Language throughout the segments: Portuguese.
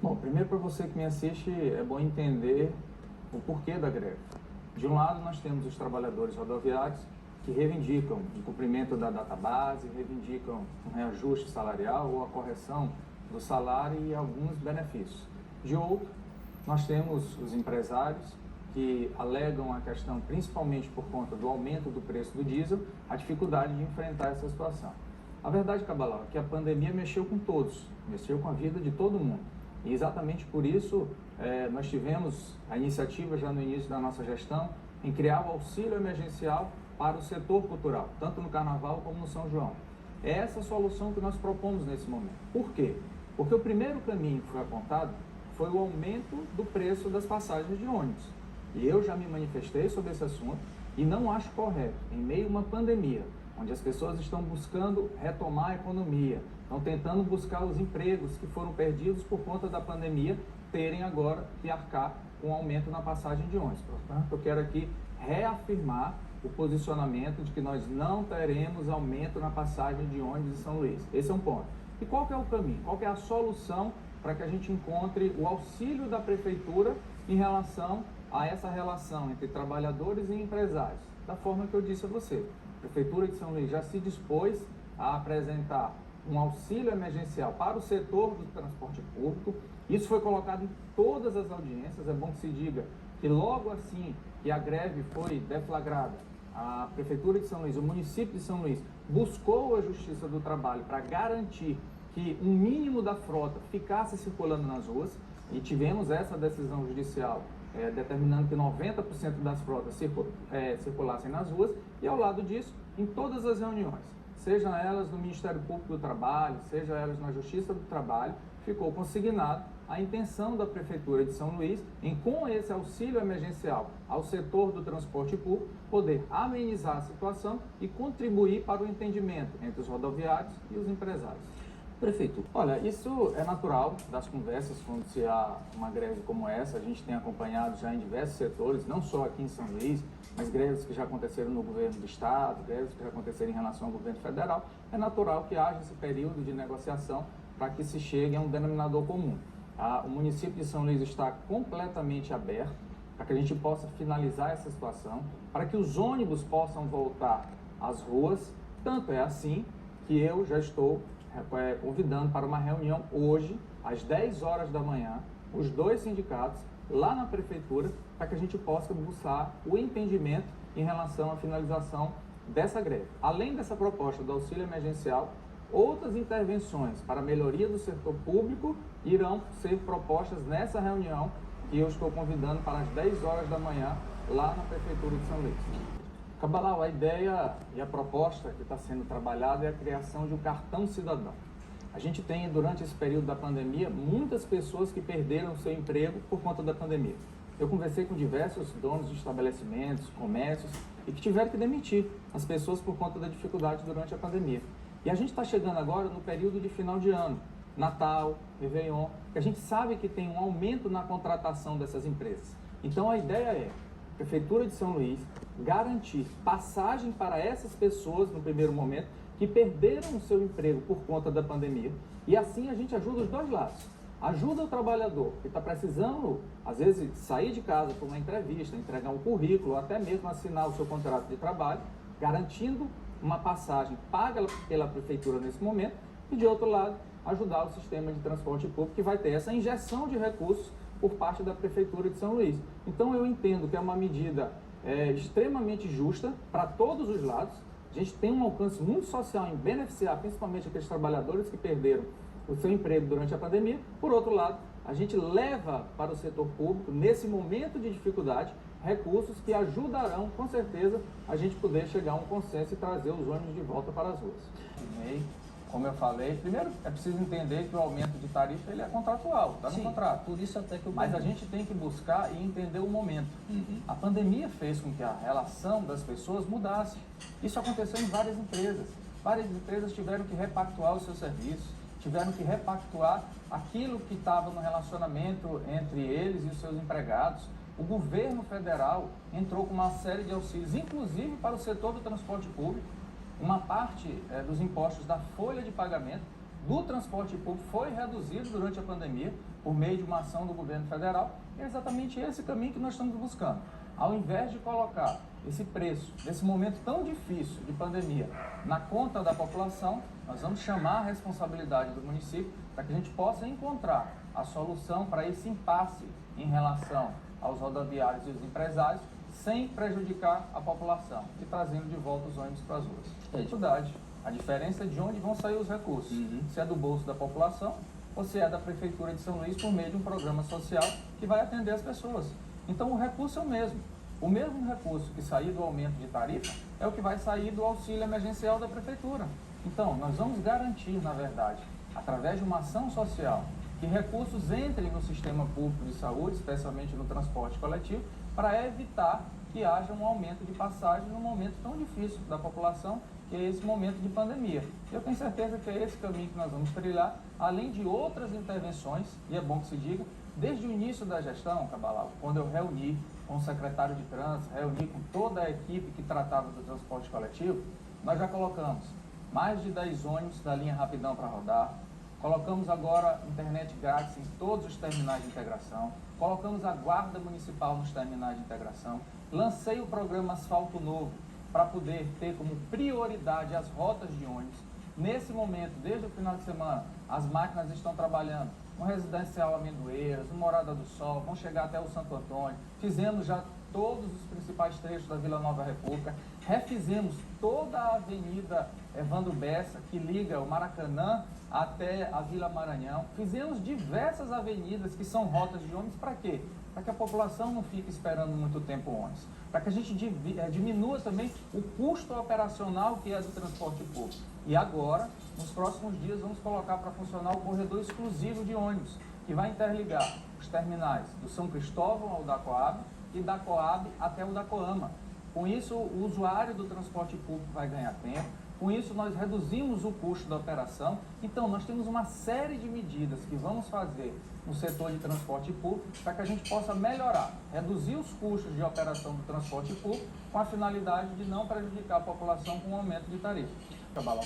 Bom, primeiro para você que me assiste, é bom entender o porquê da greve. De um lado, nós temos os trabalhadores rodoviários que reivindicam o cumprimento da database, reivindicam um reajuste salarial ou a correção do salário e alguns benefícios. De outro, nós temos os empresários que alegam a questão, principalmente por conta do aumento do preço do diesel, a dificuldade de enfrentar essa situação. A verdade, Cabalau, é que a pandemia mexeu com todos, mexeu com a vida de todo mundo. E exatamente por isso, nós tivemos a iniciativa já no início da nossa gestão em criar o auxílio emergencial para o setor cultural, tanto no Carnaval como no São João. É essa a solução que nós propomos nesse momento. Por quê? Porque o primeiro caminho que foi apontado foi o aumento do preço das passagens de ônibus. E eu já me manifestei sobre esse assunto e não acho correto, em meio a uma pandemia, onde as pessoas estão buscando retomar a economia, estão tentando buscar os empregos que foram perdidos por conta da pandemia, terem agora que arcar com um aumento na passagem de ônibus. Portanto, eu quero aqui reafirmar o posicionamento de que nós não teremos aumento na passagem de ônibus em São Luís. Esse é um ponto. E qual que é o caminho? Qual que é a solução para que a gente encontre o auxílio da Prefeitura em relação a essa relação entre trabalhadores e empresários? Da forma que eu disse a você, a Prefeitura de São Luís já se dispôs a apresentar um auxílio emergencial para o setor do transporte público. Isso foi colocado em todas as audiências. É bom que se diga que logo assim que a greve foi deflagrada, a Prefeitura de São Luís, o município de São Luís, buscou a Justiça do Trabalho para garantir que um mínimo da frota ficasse circulando nas ruas, e tivemos essa decisão judicial determinando que 90% das frotas circulassem nas ruas, e ao lado disso, em todas as reuniões, sejam elas no Ministério Público do Trabalho, sejam elas na Justiça do Trabalho, ficou consignado a intenção da Prefeitura de São Luís em, com esse auxílio emergencial ao setor do transporte público, poder amenizar a situação e contribuir para o entendimento entre os rodoviários e os empresários. Prefeito, olha, isso é natural das conversas quando se há uma greve como essa. A gente tem acompanhado já em diversos setores, não só aqui em São Luís, mas greves que já aconteceram no governo do estado, greves que já aconteceram em relação ao governo federal. É natural que haja esse período de negociação para que se chegue a um denominador comum. O município de São Luís está completamente aberto para que a gente possa finalizar essa situação, para que os ônibus possam voltar às ruas. Tanto é assim que eu já estou convidando para uma reunião hoje, às 10 horas da manhã, os dois sindicatos lá na Prefeitura, para que a gente possa buscar o entendimento em relação à finalização dessa greve. Além dessa proposta do auxílio emergencial, outras intervenções para a melhoria do setor público irão ser propostas nessa reunião que eu estou convidando para as 10 horas da manhã lá na Prefeitura de São Luís. Cabalau, a ideia e a proposta que está sendo trabalhada é a criação de um cartão cidadão. A gente tem, durante esse período da pandemia, muitas pessoas que perderam seu emprego por conta da pandemia. Eu conversei com diversos donos de estabelecimentos, comércios, e que tiveram que demitir as pessoas por conta da dificuldade durante a pandemia. E a gente está chegando agora no período de final de ano, Natal, Réveillon, que a gente sabe que tem um aumento na contratação dessas empresas. Então a ideia é, a Prefeitura de São Luís, garantir passagem para essas pessoas, no primeiro momento, que perderam o seu emprego por conta da pandemia, e assim a gente ajuda os dois lados. Ajuda o trabalhador que está precisando, às vezes, sair de casa para uma entrevista, entregar um currículo, ou até mesmo assinar o seu contrato de trabalho, garantindo uma passagem paga pela Prefeitura nesse momento, e de outro lado, ajudar o sistema de transporte público, que vai ter essa injeção de recursos por parte da Prefeitura de São Luís. Então eu entendo que é uma medida extremamente justa para todos os lados. A gente tem um alcance muito social em beneficiar principalmente aqueles trabalhadores que perderam o seu emprego durante a pandemia. Por outro lado, a gente leva para o setor público, nesse momento de dificuldade, recursos que ajudarão, com certeza, a gente poder chegar a um consenso e trazer os ônibus de volta para as ruas. Como eu falei, primeiro é preciso entender que o aumento de tarifa ele é contratual, está no contrato. Por isso até que eu... Mas a gente tem que buscar e entender o momento. A pandemia fez com que a relação das pessoas mudasse. Isso aconteceu em várias empresas. Várias empresas tiveram que repactuar os seus serviços, tiveram que repactuar aquilo que estava no relacionamento entre eles e os seus empregados. O governo federal entrou com uma série de auxílios, inclusive para o setor do transporte público. Uma parte dos impostos da folha de pagamento do transporte público foi reduzido durante a pandemia por meio de uma ação do governo federal. É exatamente esse caminho que nós estamos buscando. Ao invés de colocar esse preço, nesse momento tão difícil de pandemia, na conta da população, nós vamos chamar a responsabilidade do município para que a gente possa encontrar a solução para esse impasse em relação aos rodoviários e os empresários, sem prejudicar a população e trazendo de volta os ônibus para as ruas. É dificuldade. A diferença é de onde vão sair os recursos. Se é do bolso da população ou se é da Prefeitura de São Luís por meio de um programa social que vai atender as pessoas. Então o recurso é o mesmo. O mesmo recurso que sair do aumento de tarifa é o que vai sair do auxílio emergencial da Prefeitura. Então, nós vamos garantir, na verdade, através de uma ação social, que recursos entrem no sistema público de saúde, especialmente no transporte coletivo, para evitar que haja um aumento de passagem num momento tão difícil da população, que é esse momento de pandemia. Eu tenho certeza que é esse caminho que nós vamos trilhar, além de outras intervenções, e é bom que se diga, desde o início da gestão, Cabral, quando eu reuni com o secretário de trânsito, reuni com toda a equipe que tratava do transporte coletivo, nós já colocamos mais de 10 ônibus da linha Rapidão para rodar, colocamos agora internet grátis em todos os terminais de integração, colocamos a guarda municipal nos terminais de integração, lancei o programa Asfalto Novo para poder ter como prioridade as rotas de ônibus. Nesse momento, desde o final de semana, as máquinas estão trabalhando no Residencial Amendoeiras, no Morada do Sol, vão chegar até o Santo Antônio. Fizemos já todos os principais trechos da Vila Nova República, refizemos toda a Avenida Evandro Bessa, que liga o Maracanã até a Vila Maranhão. Fizemos diversas avenidas que são rotas de ônibus, para quê? Para que a população não fique esperando muito tempo o ônibus, para que a gente diminua também o custo operacional que é do transporte público. E agora, nos próximos dias, vamos colocar para funcionar o corredor exclusivo de ônibus, que vai interligar os terminais do São Cristóvão ao da Coab e da Coab até o da Coama. Com isso, o usuário do transporte público vai ganhar tempo. Com isso, nós reduzimos o custo da operação. Então, nós temos uma série de medidas que vamos fazer no setor de transporte público para que a gente possa melhorar, reduzir os custos de operação do transporte público com a finalidade de não prejudicar a população com o aumento de tarifa.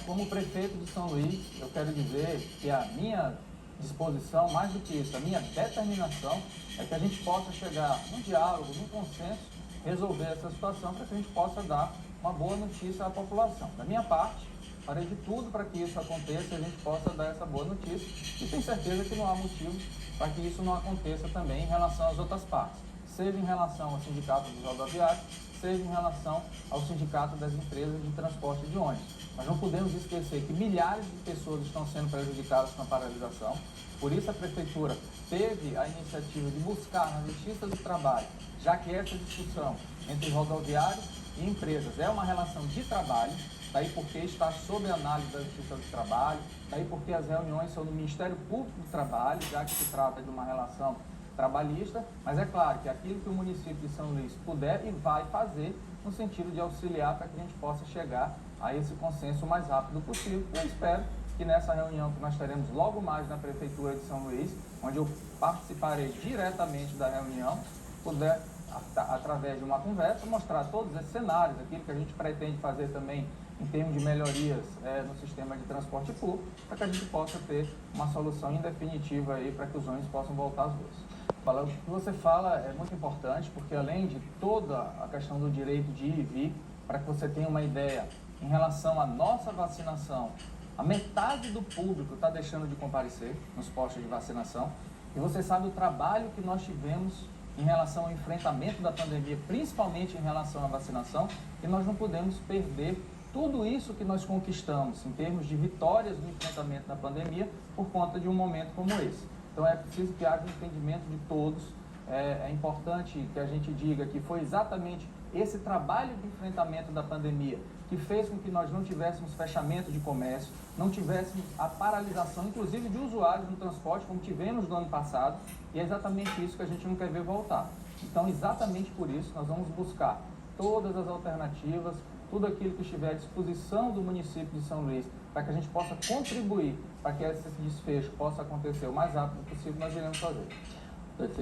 Como prefeito de São Luís, eu quero dizer que a minha disposição, mais do que isso, a minha determinação é que a gente possa chegar num diálogo, num consenso, resolver essa situação para que a gente possa dar uma boa notícia à população. Da minha parte, farei de tudo para que isso aconteça e a gente possa dar essa boa notícia, e tenho certeza que não há motivo para que isso não aconteça também em relação às outras partes, seja em relação ao sindicato dos rodoviários, seja em relação ao sindicato das empresas de transporte de ônibus. Nós não podemos esquecer que milhares de pessoas estão sendo prejudicadas com a paralisação, por isso a Prefeitura teve a iniciativa de buscar na Justiça do Trabalho, já que essa discussão entre rodoviários e empresas é uma relação de trabalho, daí porque está sob análise da Justiça do Trabalho, daí porque as reuniões são no Ministério Público do Trabalho, já que se trata de uma relação trabalhista, mas é claro que aquilo que o município de São Luís puder e vai fazer no sentido de auxiliar para que a gente possa chegar a esse consenso o mais rápido possível. Eu espero que nessa reunião que nós teremos logo mais na Prefeitura de São Luís, onde eu participarei diretamente da reunião, puder, através de uma conversa, mostrar todos esses cenários, aquilo que a gente pretende fazer também em termos de melhorias no sistema de transporte público, para que a gente possa ter uma solução em definitiva aí para que os ônibus possam voltar às ruas. O que você fala é muito importante, porque além de toda a questão do direito de ir e vir, para que você tenha uma ideia em relação à nossa vacinação, a metade do público está deixando de comparecer nos postos de vacinação, e você sabe o trabalho que nós tivemos em relação ao enfrentamento da pandemia, principalmente em relação à vacinação, e nós não podemos perder tudo isso que nós conquistamos em termos de vitórias no enfrentamento da pandemia por conta de um momento como esse. Então é preciso que haja um entendimento de todos. É importante que a gente diga que foi exatamente esse trabalho de enfrentamento da pandemia que fez com que nós não tivéssemos fechamento de comércio, não tivéssemos a paralisação, inclusive de usuários no transporte, como tivemos no ano passado, e é exatamente isso que a gente não quer ver voltar. Então, exatamente por isso, nós vamos buscar todas as alternativas, tudo aquilo que estiver à disposição do município de São Luís, para que a gente possa contribuir para que esse desfecho possa acontecer o mais rápido possível, nós iremos fazer. Perfeito.